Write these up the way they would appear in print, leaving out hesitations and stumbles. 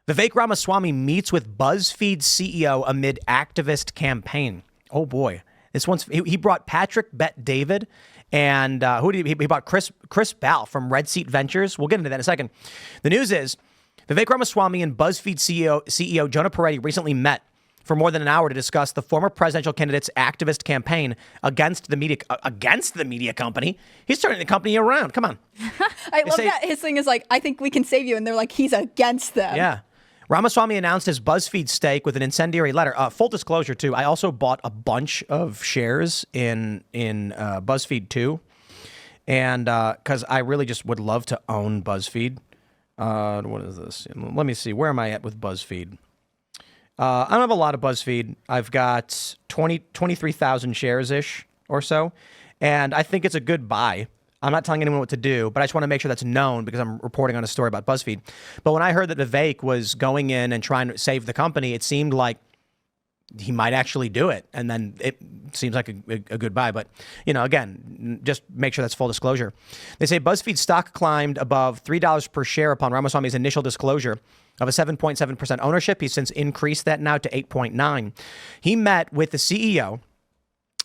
Vivek Ramaswamy meets with BuzzFeed CEO amid activist campaign. Oh boy, he brought Patrick Bet David, and he brought Chris Ball from Red Seat Ventures. We'll get into that in a second. The news is Vivek Ramaswamy and BuzzFeed CEO Jonah Peretti recently met for more than an hour to discuss the former presidential candidate's activist campaign against the media company. He's turning the company around. Come on. I love that his thing is like, I think we can save you. And they're like, he's against them. Yeah. Ramaswamy announced his BuzzFeed stake with an incendiary letter. Full disclosure, too, I also bought a bunch of shares in BuzzFeed, too. And because I really just would love to own BuzzFeed. What is this? Let me see. Where am I at with BuzzFeed? I don't have a lot of BuzzFeed. I've got 23,000 shares-ish or so. And I think it's a good buy. I'm not telling anyone what to do, but I just want to make sure that's known because I'm reporting on a story about BuzzFeed. But when I heard that Vivek was going in and trying to save the company, it seemed like he might actually do it. And then it seems like a good buy. But, again, just make sure that's full disclosure. They say BuzzFeed stock climbed above $3 per share upon Ramaswamy's initial disclosure of a 7.7% ownership. He's since increased that now to 8.9%. He met with the CEO.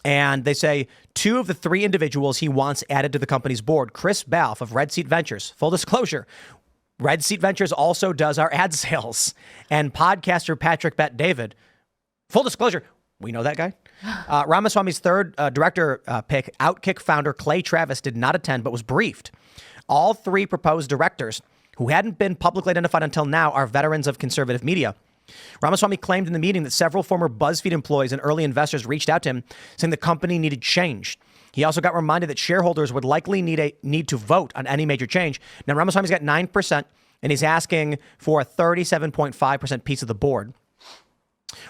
And they say 2 of the 3 individuals he wants added to the company's board, Chris Balf of Red Seat Ventures. Full disclosure, Red Seat Ventures also does our ad sales. And podcaster Patrick Bet David. Full disclosure, we know that guy. Ramaswamy's third director pick, Outkick founder Clay Travis, did not attend but was briefed. All 3 proposed directors, who hadn't been publicly identified until now, are veterans of conservative media. Ramaswamy claimed in the meeting that several former BuzzFeed employees and early investors reached out to him saying the company needed change. He also got reminded that shareholders would likely need to vote on any major change. Now, Ramaswamy's got 9%, and he's asking for a 37.5% piece of the board.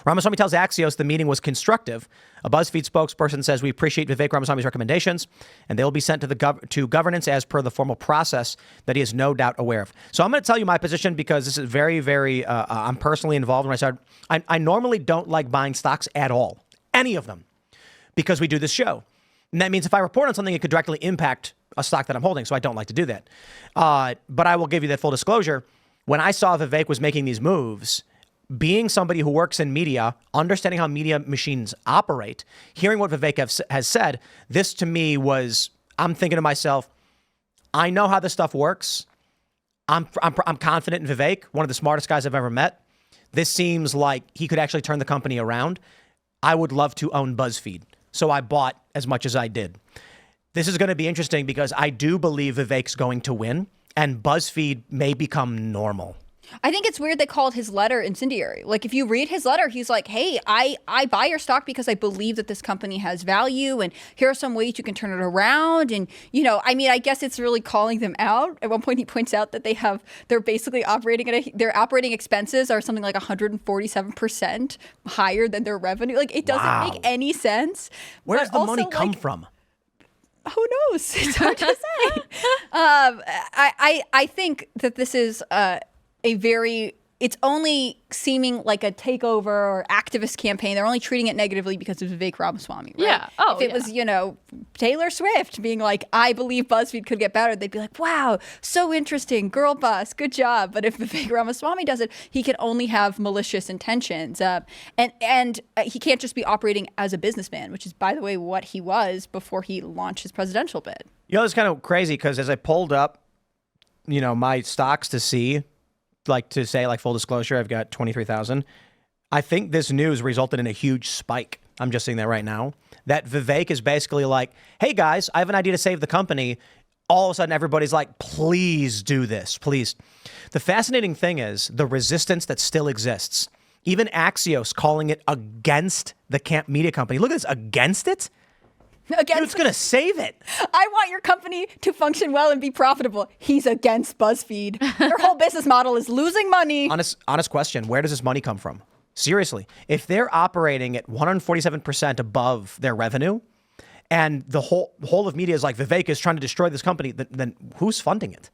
Ramaswamy tells Axios the meeting was constructive. A BuzzFeed spokesperson says, "We appreciate Vivek Ramaswamy's recommendations, and they will be sent to governance as per the formal process that he is no doubt aware of." So I'm going to tell you my position because this is very, very, I'm personally involved. When I started, I normally don't like buying stocks at all, any of them, because we do this show. And that means if I report on something, it could directly impact a stock that I'm holding. So I don't like to do that. But I will give you that full disclosure. When I saw Vivek was making these moves, being somebody who works in media, understanding how media machines operate, hearing what Vivek has said, this to me was, I'm thinking to myself, I know how this stuff works. I'm confident in Vivek, one of the smartest guys I've ever met. This seems like he could actually turn the company around. I would love to own BuzzFeed. So I bought as much as I did. This is going to be interesting because I do believe Vivek's going to win and BuzzFeed may become normal. I think it's weird they called his letter incendiary. Like, if you read his letter, he's like, hey, I buy your stock because I believe that this company has value, and here are some ways you can turn it around. And, I guess it's really calling them out. At one point, he points out that they're basically operating their operating expenses are something like 147% higher than their revenue. Like, it doesn't make any sense. Where does the money come from? Who knows? It's hard to say. I think that this is it's only seeming like a takeover or activist campaign. They're only treating it negatively because of Vivek Ramaswamy, right? Yeah. Oh, if it was, Taylor Swift being like, I believe BuzzFeed could get better, they'd be like, wow, so interesting, girl boss, good job. But if Vivek Ramaswamy does it, he can only have malicious intentions. And he can't just be operating as a businessman, which is, by the way, what he was before he launched his presidential bid. It's kind of crazy because as I pulled up, my stocks to see, full disclosure, I've got 23,000. I think this news resulted in a huge spike. I'm just saying that right now. That Vivek is basically like, hey guys, I have an idea to save the company. All of a sudden, everybody's like, please do this, please. The fascinating thing is the resistance that still exists. Even Axios calling it against the Camp Media Company. Look at this, against it? Who's going to save it? I want your company to function well and be profitable. He's against BuzzFeed. Their whole business model is losing money. Honest question. Where does this money come from? Seriously. If they're operating at 147% above their revenue and the whole of media is like Vivek is trying to destroy this company, then who's funding it?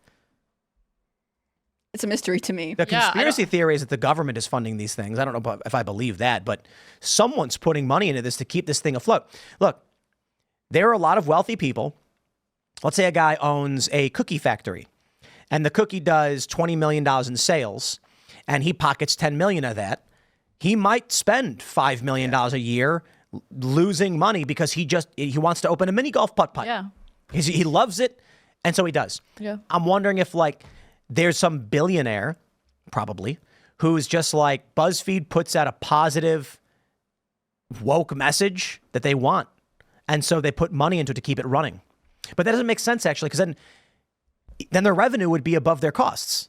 It's a mystery to me. The conspiracy theory is that the government is funding these things. I don't know if I believe that, but someone's putting money into this to keep this thing afloat. Look. There are a lot of wealthy people. Let's say a guy owns a cookie factory and the cookie does $20 million in sales and he pockets 10 million of that, he might spend $5 million a year losing money because he wants to open a mini golf putt-putt. Yeah. He loves it, and so he does. Yeah. I'm wondering if like there's some billionaire, probably, who's just like, BuzzFeed puts out a positive woke message that they want, and so they put money into it to keep it running. But that doesn't make sense actually, because then their revenue would be above their costs.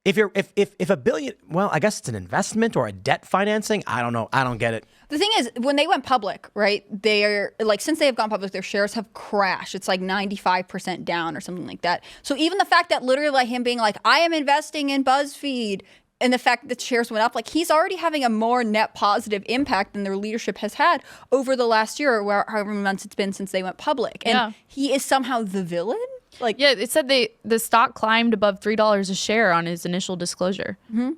If a billion, well, I guess it's an investment or a debt financing. I don't know. I don't get it. The thing is, when they went public, right, they're like, since they have gone public, their shares have crashed. It's like 95% down or something like that. So even the fact that literally like him being like, I am investing in BuzzFeed, and the fact that shares went up, like he's already having a more net positive impact than their leadership has had over the last year, or however many months it's been since they went public. And he is somehow the villain. Like, yeah, it said the stock climbed above $3 a share on his initial disclosure. Mm-hmm.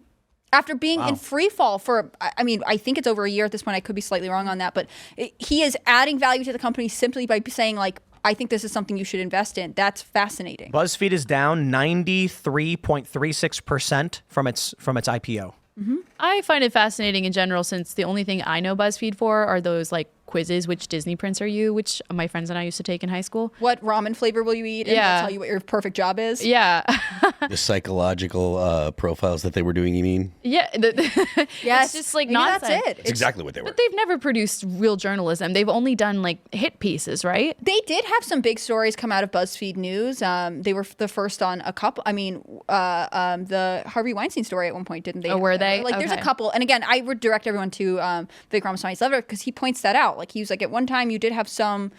After being in free fall for, I mean, I think it's over a year at this point. I could be slightly wrong on that, but he is adding value to the company simply by saying like, I think this is something you should invest in. That's fascinating. BuzzFeed is down 93.36% from its IPO. Mm-hmm. I find it fascinating in general, since the only thing I know BuzzFeed for are those like quizzes, which Disney prince are you, which my friends and I used to take in high school. What ramen flavor will you eat? And they'll tell you what your perfect job is. Yeah. The psychological profiles that they were doing, you mean? Yeah. Yes. It's just like Maybe nonsense. that's it. That's exactly what they were. But they've never produced real journalism. They've only done like hit pieces, right? They did have some big stories come out of BuzzFeed News. They were the first on a couple. I mean, the Harvey Weinstein story at one point, didn't they? Oh, were they? Like, there's a Okay. couple. And again, I would direct everyone to Vivek Ramaswamy's letter, because he points that out. Like, he was like, at one time you did have some,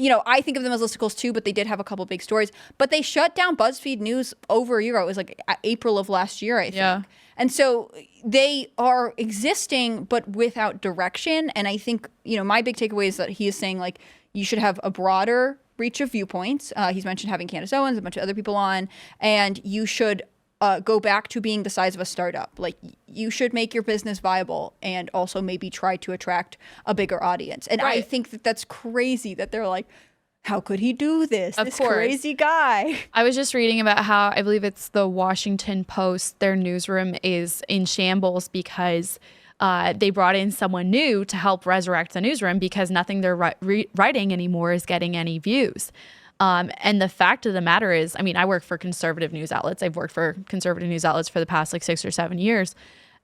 I think of them as listicles too, but they did have a couple big stories. But they shut down BuzzFeed News over a year ago. It was like April of last year, I think. Yeah. And so they are existing, but without direction. And I think, my big takeaway is that he is saying, like, you should have a broader reach of viewpoints. He's mentioned having Candace Owens, a bunch of other people on, and you should go back to being the size of a startup. Like, you should make your business viable and also maybe try to attract a bigger audience. And I think that that's crazy that they're like, how could he do this? Of This course. crazy guy. I was just reading about how, I believe it's the Washington Post, their newsroom is in shambles because they brought in someone new to help resurrect the newsroom, because nothing they're writing anymore is getting any views. And the fact of the matter is, I mean, I work for conservative news outlets. I've worked for conservative news outlets for the past like 6 or 7 years.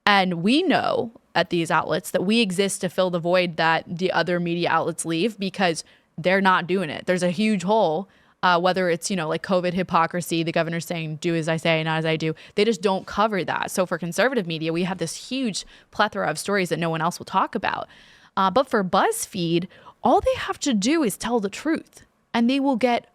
And we know at these outlets that we exist to fill the void that the other media outlets leave, because they're not doing it. There's a huge hole, whether it's, like COVID hypocrisy, the governor's saying, do as I say, not as I do. They just don't cover that. So for conservative media, we have this huge plethora of stories that no one else will talk about. But for BuzzFeed, all they have to do is tell the truth, and they will get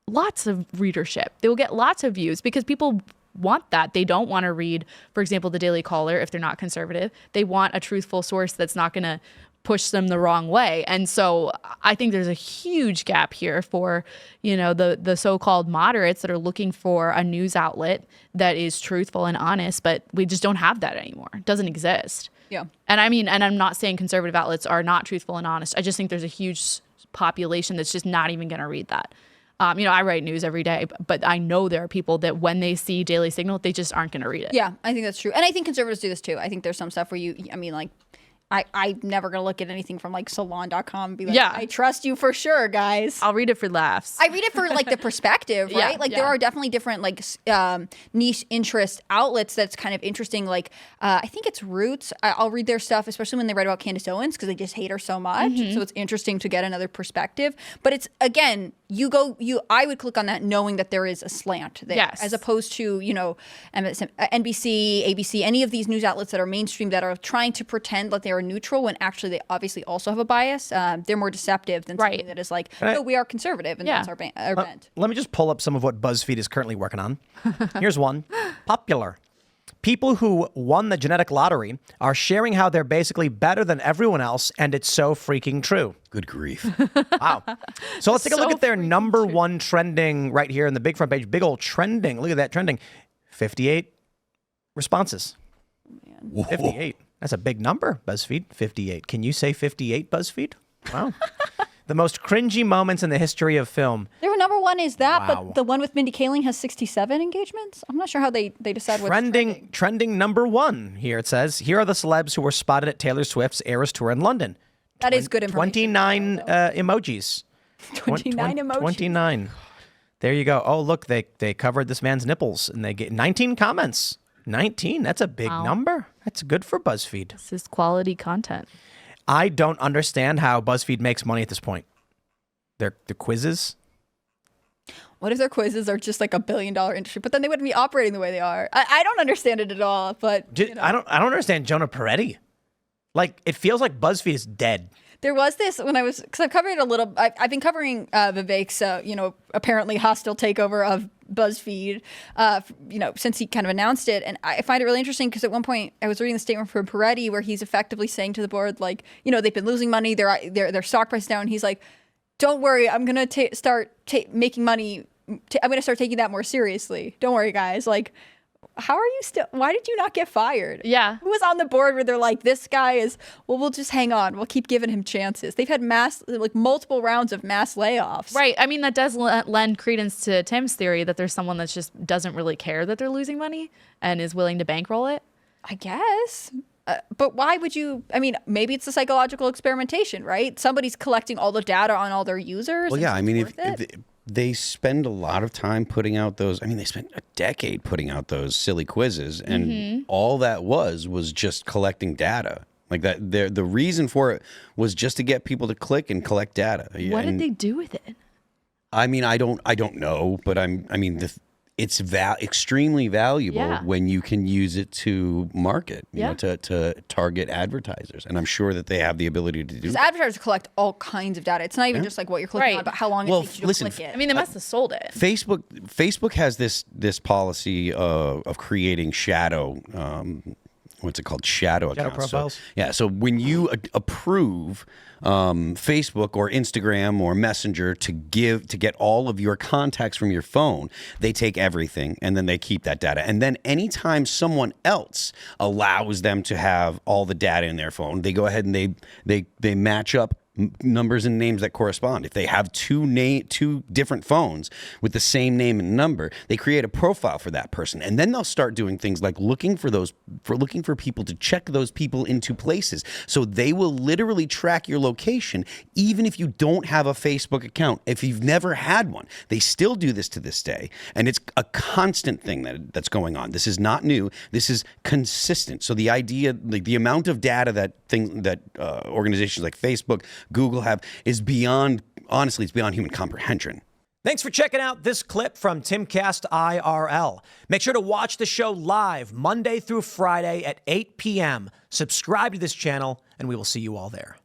lots of readership. They will get lots of views, because people want that. They don't want to read, for example, the Daily Caller if they're not conservative. They want a truthful source that's not going to push them the wrong way. And so I think there's a huge gap here for, the so-called moderates that are looking for a news outlet that is truthful and honest, but we just don't have that anymore. It doesn't exist. Yeah. And I mean, and I'm not saying conservative outlets are not truthful and honest. I just think there's a huge population that's just not even going to read that. I write news every day, but I know there are people that when they see Daily Signal, they just aren't going to read it. Yeah, I think that's true. And I think conservatives do this too. I think there's some stuff where I'm never going to look at anything from like salon.com and be like, Yeah. I trust you for sure, guys. I'll read it for laughs. I read it for like the perspective, right? Yeah, There are definitely different like niche interest outlets that's kind of interesting. Like I think it's Roots. I'll read their stuff, especially when they write about Candace Owens, because they just hate her so much. Mm-hmm. So it's interesting to get another perspective. But it's, again, I would click on that knowing that there is a slant there, Yes. as opposed to, NBC, ABC, any of these news outlets that are mainstream that are trying to pretend that they are neutral when actually they obviously also have a bias. They're more deceptive than something that is like, no, we are conservative and that's our bent. Let me just pull up some of what BuzzFeed is currently working on. Here's one. Popular. People who won the genetic lottery are sharing how they're basically better than everyone else, and it's so freaking true. Good grief. Wow. So let's take a look So at their freaking number true. one trending right here in the big front page. Big old trending. Look at that trending. 58 responses. 58. That's a big number, BuzzFeed. 58. Can you say 58, BuzzFeed? Wow. The most cringy moments in the history of film. There were number one is that, Wow. but the one with Mindy Kaling has 67 engagements. I'm not sure how they decide what's trending. Trending number one here. It says, here are the celebs who were spotted at Taylor Swift's Eras Tour in London. That is good information. 29 emojis. 29 emojis. 29. There you go. Oh, look, they covered this man's nipples, and they get 19 comments. 19. That's a big number. That's good for BuzzFeed. This is quality content. I don't understand how BuzzFeed makes money at this point. Their quizzes. What if their quizzes are just like $1 billion industry, but then they wouldn't be operating the way they are? I don't understand it at all. But I don't understand Jonah Peretti. Like, it feels like BuzzFeed is dead. There was this when I was, because I've covered it a little. I've been covering Vivek's, apparently hostile takeover of BuzzFeed, since he kind of announced it, and I find it really interesting because at one point I was reading the statement from Peretti where he's effectively saying to the board, like, they've been losing money, their stock price is down. He's like, don't worry, I'm gonna start making money. I'm gonna start taking that more seriously. Don't worry, guys. Like, how are you still? Why did you not get fired? Yeah. Who was on the board where they're like, this guy is, well, we'll just hang on. We'll keep giving him chances. They've had multiple rounds of mass layoffs. Right. I mean, that does lend credence to Tim's theory that there's someone that just doesn't really care that they're losing money and is willing to bankroll it. I guess. But why would you? I mean, maybe it's a psychological experimentation, right? Somebody's collecting all the data on all their users. Well, yeah, I mean, if they spend a lot of time putting out those. I mean, they spent a decade putting out those silly quizzes, and all that was just collecting data. Like that, the reason for it was just to get people to click and collect data. What did they do with it? I mean, I don't know, but it's extremely valuable when you can use it to market, to target advertisers. And I'm sure that they have the ability to do that. Because advertisers collect all kinds of data. It's not even just like what you're clicking on, but how long it takes you to click it. I mean, they must have sold it. Facebook has this policy of creating shadow. What's it called? Shadow accounts. profiles? So when you approve Facebook or Instagram or Messenger to get all of your contacts from your phone, they take everything and then they keep that data. And then anytime someone else allows them to have all the data in their phone, they go ahead and they match up numbers and names that correspond. If they have two different phones with the same name and number, they create a profile for that person, and then they'll start doing things like looking for people to check those people into places. So they will literally track your location even if you don't have a Facebook account. If you've never had one, they still do this to this day, and it's a constant thing that's going on. This is not new. This is consistent. So the idea, like the amount of data that organizations like Facebook, Google have is beyond human comprehension. Thanks for checking out this clip from Timcast IRL. Make sure to watch the show live Monday through Friday at 8 p.m. Subscribe to this channel, and we will see you all there.